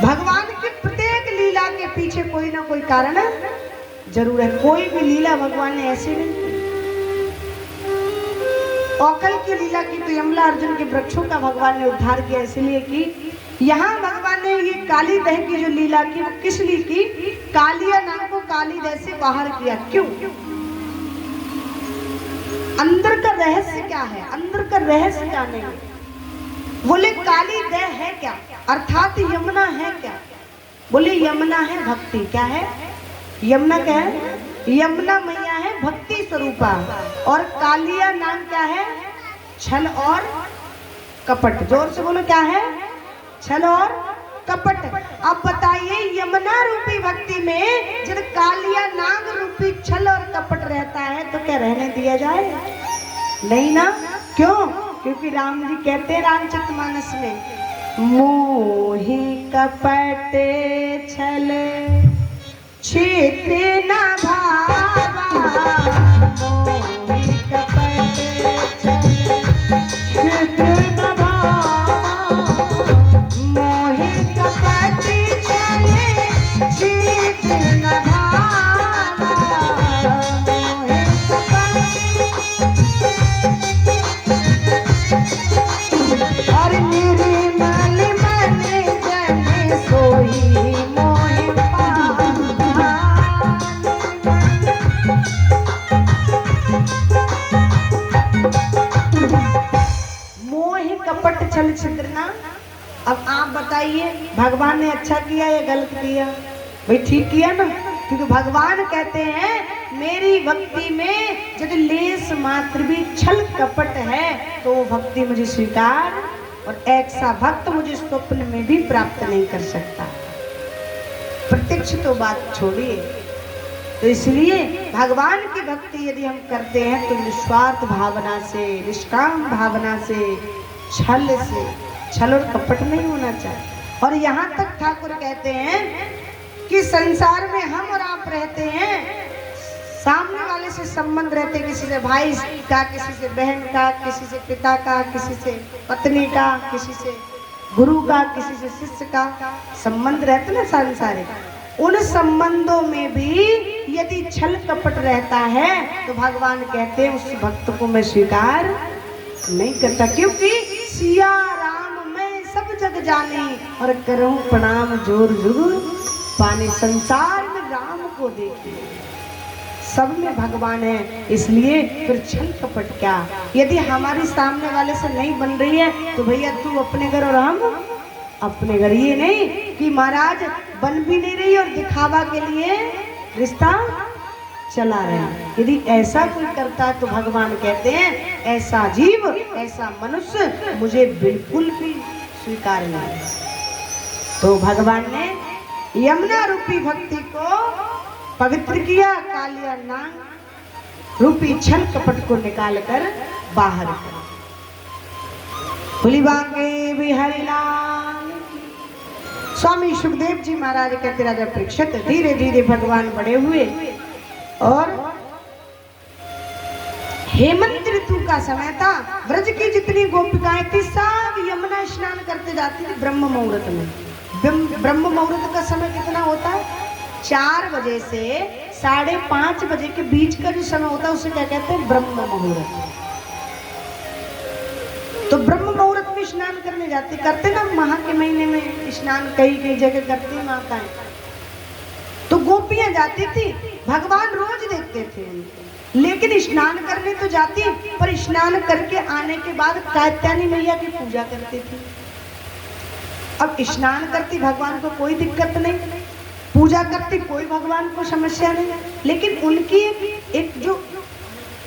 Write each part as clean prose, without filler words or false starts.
भगवान की प्रत्येक लीला के पीछे कोई ना कोई कारण जरूर है। कोई भी लीला भगवान ने ऐसी नहीं की। औकल की लीला की तो यमला अर्जुन के वृक्षों का भगवान ने उद्धार किया, इसलिए कि यहाँ भगवान ने ये काली दह की जो लीला की वो किस लिए की? कालिया नाम को काली दह से बाहर किया। क्यों? अंदर का रहस्य क्या है? अंदर का रहस्य जानेंगे। बोले काली दह है क्या, अर्थात यमुना है क्या? बोले यमुना है भक्ति। क्या है यमुना? क्या है? यमुना मैया है भक्ति स्वरूपा। और कालिया नाम क्या है? छल और कपट। जोर से बोलो, क्या है? छल और कपट। अब बताइए यमुना रूपी भक्ति में जब कालिया नाग रूपी छल और कपट रहता है तो क्या रहने दिया जाए? नहीं ना। क्यों? क्योंकि राम जी कहते हैं रामचरितमानस में, मोहि कपट छल छित न भावा, मोहि कपट छल छित न भावा, मोहि कपट छल छित न भावा, मोहि कपट और निर्मल मन जन सोई मोहि पावा। मोहि कपट छल छिद्रना। अब आप बताइए भगवान ने अच्छा किया या गलत किया? भाई ठीक किया ना, क्योंकि भगवान कहते हैं मेरी भक्ति में यदि लेस मात्र भी छल कपट है तो वो भक्ति मुझे स्वीकार, और ऐसा भक्त मुझे स्वप्न में भी प्राप्त नहीं कर सकता। प्रत्यक्ष तो बात छोड़िए। तो इसलिए भगवान की भक्ति यदि हम करते हैं तो निस्वार्थ भावना से, निष्काम भावना से, छल और कपट नहीं होना चाहिए। और यहाँ तक ठाकुर कहते हैं कि संसार में हम और आप रहते हैं, सामने वाले से संबंध रहते, किसी से भाई का, किसी से बहन का, किसी से पिता का, किसी से पत्नी का, किसी से गुरु का, किसी से शिष्य का संबंध रहते ना सांसारिक। उन संबंधों में भी यदि छल कपट रहता है तो भगवान कहते हैं उस भक्त को मैं स्वीकार नहीं करता, क्योंकि सिया राम मैं सब जग जाने और करूं प्रणाम जोर जुग पाने। संसार में राम को देखिए, सब में भगवान है, इसलिए फिर छल कपट क्या? यदि हमारी सामने वाले से नहीं बन रही है तो भैया तू अपने घर और हम अपने घर। ये नहीं कि महाराज बन भी नहीं रही और दिखावा के लिए रिश्ता चला रहे हैं। यदि ऐसा कोई करता है तो भगवान कहते हैं ऐसा जीव, ऐसा मनुष्य मुझे बिल्कुल भी स्वीकार नहीं। तो भगवान ने यमुना रूपी भक्ति को पवित्र किया, कालिया नाग रूपी छल कपट को निकालकर बाहर कर। बांके बिहारी लाल। स्वामी सुखदेव जी महाराज कहते राजा परीक्षित धीरे धीरे भगवान बड़े हुए और हेमंत ऋतु का समय था। ब्रज की जितनी गोपिकाएं थी सब यमुना स्नान करते जाती थी ब्रह्म मुहूर्त में। ब्रह्म मुहूर्त का समय कितना होता है? 4 बजे से 5:30 बजे के बीच का जो समय होता है उसे क्या कहते हैं? ब्रह्म मुहूर्त। तो ब्रह्म मुहूर्त में स्नान करने जाते, करते ना माह के महीने में स्नान कई जगह करती माताएं। तो गोपियां जाती थी, भगवान रोज देखते थे उनको, लेकिन स्नान करने तो जाती, पर स्नान करके आने के बाद कात्यायनी मैया की पूजा करती थी। अब स्नान करती भगवान को कोई दिक्कत नहीं, पूजा करती कोई भगवान को समस्या नहीं, लेकिन उनकी एक जो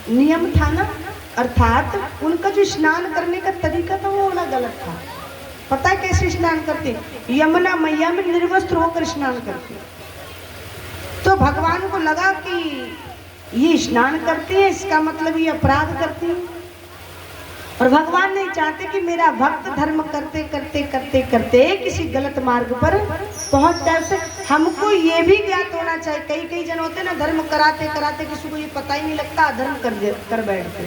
नियम था ना, अर्थात उनका जो स्नान करने का तरीका था वो बड़ा गलत था। पता है कैसे स्नान करते? यमुना मैया में निर्वस्त्र होकर स्नान करते। तो भगवान को लगा कि ये स्नान करते हैं, इसका मतलब ये अपराध करते हैं, और भगवान नहीं चाहते कि मेरा भक्त धर्म करते करते करते करते किसी गलत मार्ग पर पहुंच जाए। हमको ये भी ज्ञात होना चाहिए, कई जन होते ना धर्म कराते कराते किसी को ये पता ही नहीं लगता, धर्म कर बैठते।